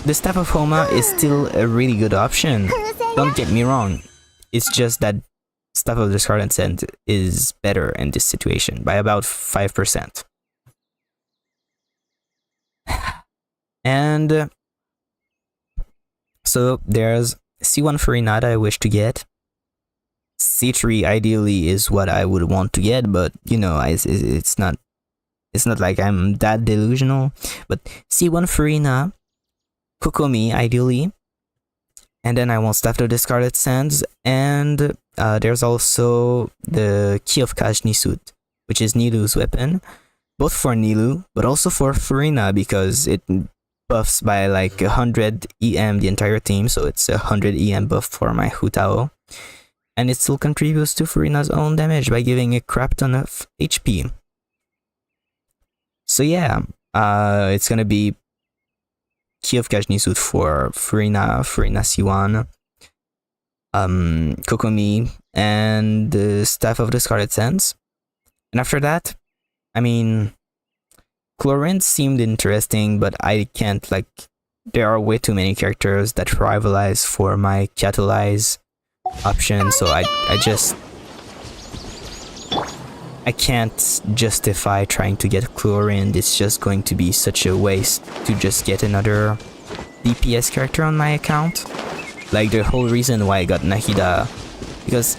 the Staff of Homa is still a really good option. Don't get me wrong. It's just that Staff of the Scarlet Sands is better in this situation by about 5%. And so there's C1 Furina I wish to get. C3 ideally is what I would want to get, but you know, it's not like I'm that delusional. But C1 Furina, Kokomi ideally, and then I want Staff of the Scarlet Sands, and there's also the Key of Kajnisut, which is Nilu's weapon, both for Nilu, but also for Furina, because it buffs by like 100 EM the entire team, so it's 100 EM buff for my Hutao. And it still contributes to Furina's own damage by giving a crap ton of HP. So yeah, it's gonna be Key of Kajnisut for Furina C1, Kokomi, and the Staff of the Scarlet Sands. And after that, I mean, Chlorine seemed interesting, but I can't, like, there are way too many characters that rivalize for my Catalyze option, so I can't justify trying to get Chlorine. It's just going to be such a waste to just get another DPS character on my account. Like, the whole reason why I got Nahida, because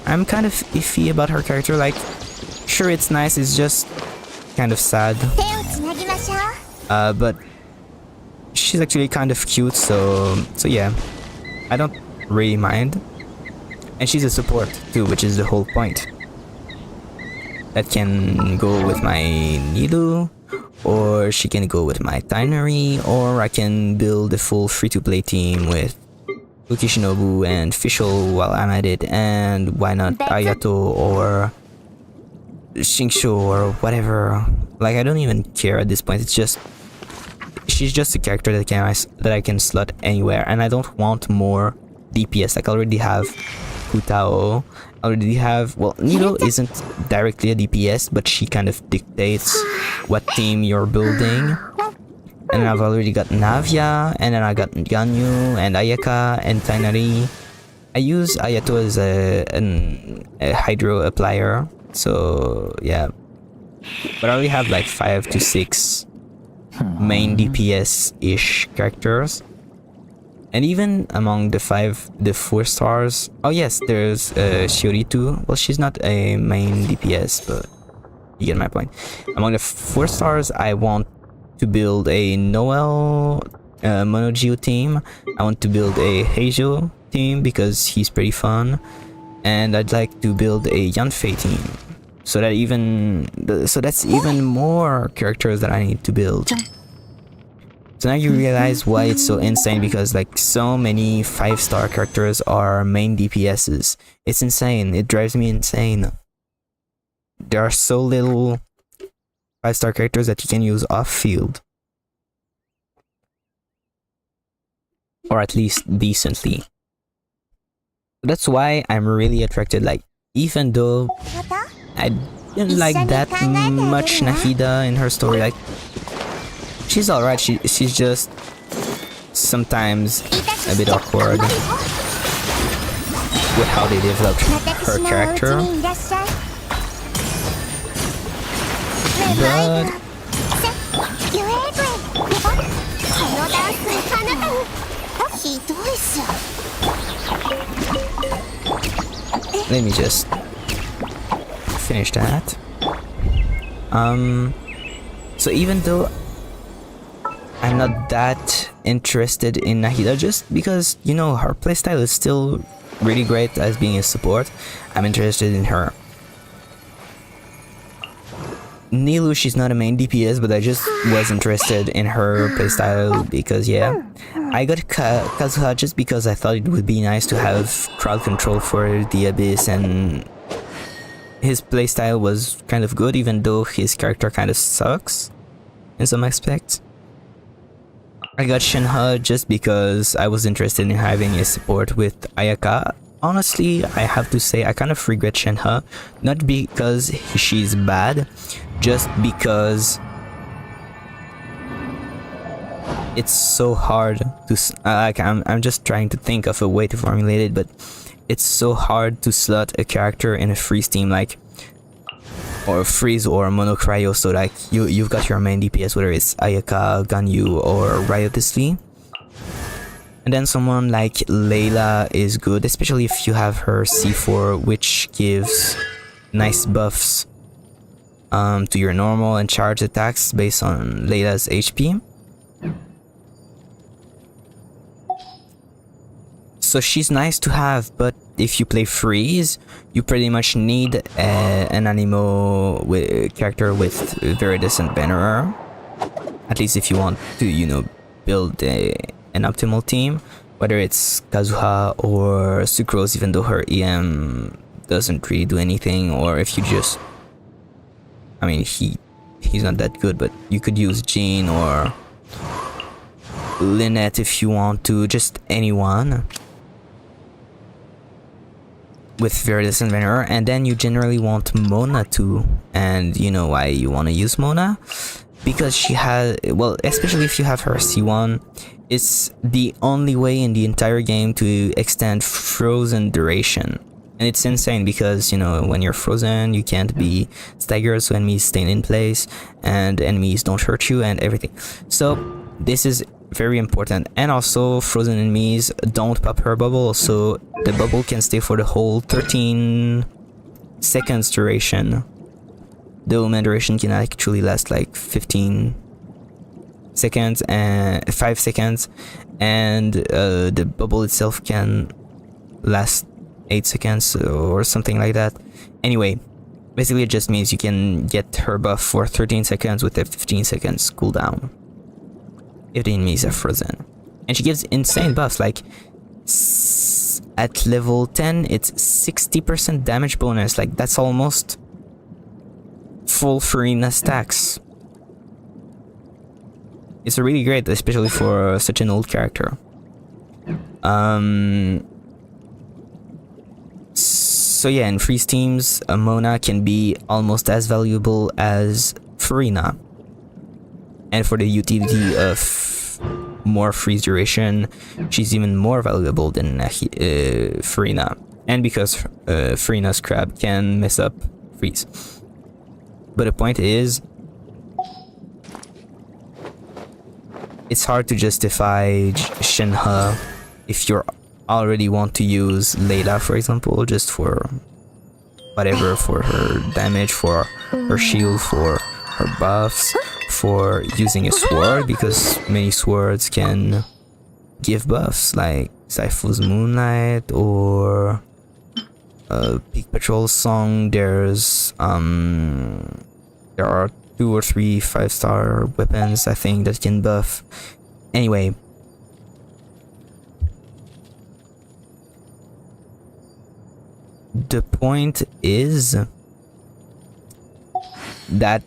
I'm kind of iffy about her character. Like, sure, it's nice, it's just kind of sad, but she's actually kind of cute, so yeah, I don't really mind. And she's a support too, which is the whole point. That can go with my Nilu, or she can go with my Tinary, or I can build a full free-to-play team with Ukishinobu and Fischl while I'm at it, and why not Ayato or Shingsho or whatever. Like, I don't even care at this point. It's just, she's just a character that I can slot anywhere, and I don't want more DPS. Like, I already have Hutao. I already have, well, Nilo isn't directly a DPS, but she kind of dictates what team you're building. And I've already got Navia, and then I got Ganyu and Ayaka and Tainari. I use Ayato as a hydro applier, so yeah. But I only have like 5 to 6 main DPS-ish characters. And even among the 4 stars, oh yes, there's Shioritu. Well, she's not a main DPS, but you get my point. Among the 4 stars, I want to build a Noel Monogeo team. I want to build a Heijo team because he's pretty fun. And I'd like to build a Yanfei team. So that's even more characters that I need to build. So now you realize why it's so insane, because like so many 5-star characters are main DPSs. It's insane. It drives me insane. There are so little 5-star characters that you can use off field. Or at least decently. That's why I'm really attracted. Like, even though I didn't like that much Nahida in her story, like, she's alright, she's just sometimes a bit awkward with how they developed her character. But let me just finish that. So even though I'm not that interested in Nahida, just because, you know, her playstyle is still really great as being a support, I'm interested in her. Nilu, she's not a main DPS, but I just was interested in her playstyle because, yeah. I got Kazuha just because I thought it would be nice to have crowd control for the Abyss, and his playstyle was kind of good, even though his character kind of sucks in some aspects. I got Shenhe just because I was interested in having a support with Ayaka. Honestly, I have to say I kind of regret Shenhe, not because she's bad, just because it's so hard to like, I'm just trying to think of a way to formulate it, but it's so hard to slot a character in a freeze team, like, or freeze or mono cryo. So like you've got your main DPS, whether it's Ayaka, Ganyu, or Riotous Lee, and And then someone like Layla is good, especially if you have her C4, which gives nice buffs to your normal and charge attacks based on Layla's HP. So she's nice to have, but if you play Freeze, you pretty much need an animo character with very decent banner. At least if you want to, you know, build an optimal team, whether it's Kazuha or Sucrose, even though her EM doesn't really do anything, or if you just, I mean, he's not that good, but you could use Jean or Lynette if you want to, just anyone with very decent banner. And then you generally want Mona too, and you know why you want to use Mona? Because she has, well, especially if you have her C1, it's the only way in the entire game to extend frozen duration. And it's insane because, you know, when you're frozen, you can't be staggered, so enemies stay in place and enemies don't hurt you and everything. So this is very important. And also, frozen enemies don't pop her bubble, so the bubble can stay for the whole 13 seconds duration. The Omen duration can actually last like 15 seconds and 5 seconds, and the bubble itself can last 8 seconds or something like that. Anyway, basically it just means you can get her buff for 13 seconds with a 15 seconds cooldown if the enemies are frozen. And she gives insane buffs, like at level 10 it's 60% damage bonus, like that's almost full Furina stacks. It's really great, especially for such an old character. So yeah, in freeze teams, Mona can be almost as valuable as Furina. And for the utility of more freeze duration, she's even more valuable than Furina. And because Furina's crab can mess up freeze. But the point is, it's hard to justify Shenhe if you already want to use Layla, for example, just for whatever, for her damage, for her shield, for her buffs, for using a sword, because many swords can give buffs, like Saifu's Moonlight or Peak Patrol's Song. There's there are 2 or 3 5-star weapons, I think, that can buff. Anyway, the point is that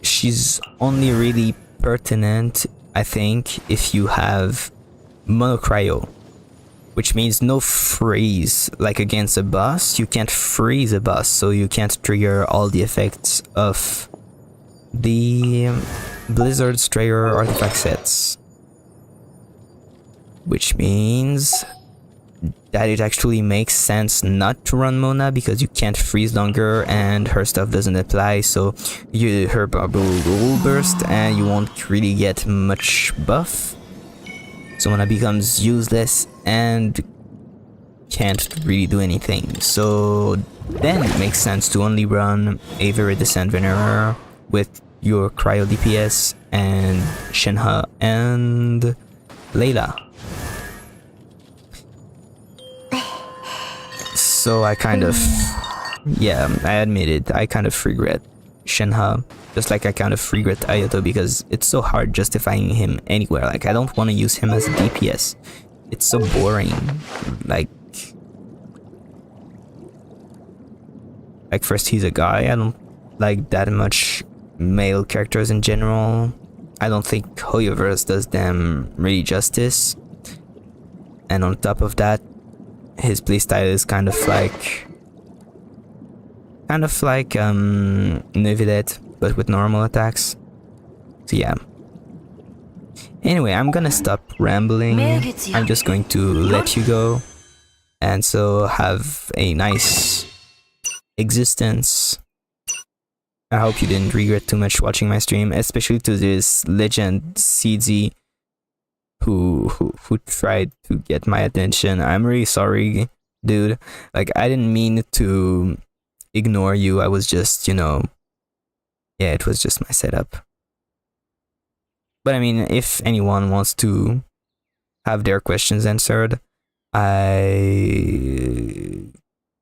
she's only really pertinent, I think, if you have monocryo, which means no freeze. Like against a boss, you can't freeze a boss, so you can't trigger all the effects of the Blizzard Strayer artifact sets, which means that it actually makes sense not to run Mona, because you can't freeze longer and her stuff doesn't apply, so her bubble will burst and you won't really get much buff. So Mona becomes useless and can't really do anything. So then it makes sense to only run a very decent Venerer with your cryo DPS and Shenhe and Layla. So I kind of, yeah, I admit it, I kind of regret Shenhe, just like I kind of regret Ayato, because it's so hard justifying him anywhere. Like, I don't want to use him as a DPS. It's so boring. Like first, he's a guy. I don't like that much male characters in general. I don't think Hoyoverse does them really justice. And on top of that, his playstyle is kind of like Neuvillette, but with normal attacks. So yeah. Anyway, I'm gonna stop rambling. I'm just going to let you go, and so have a nice existence. I hope you didn't regret too much watching my stream, especially to this legend CZ who tried to get my attention. I'm really sorry, dude. Like, I didn't mean to ignore you. I was just, yeah, it was just my setup. But I mean, if anyone wants to have their questions answered,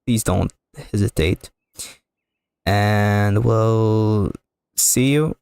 please don't hesitate. And we'll see you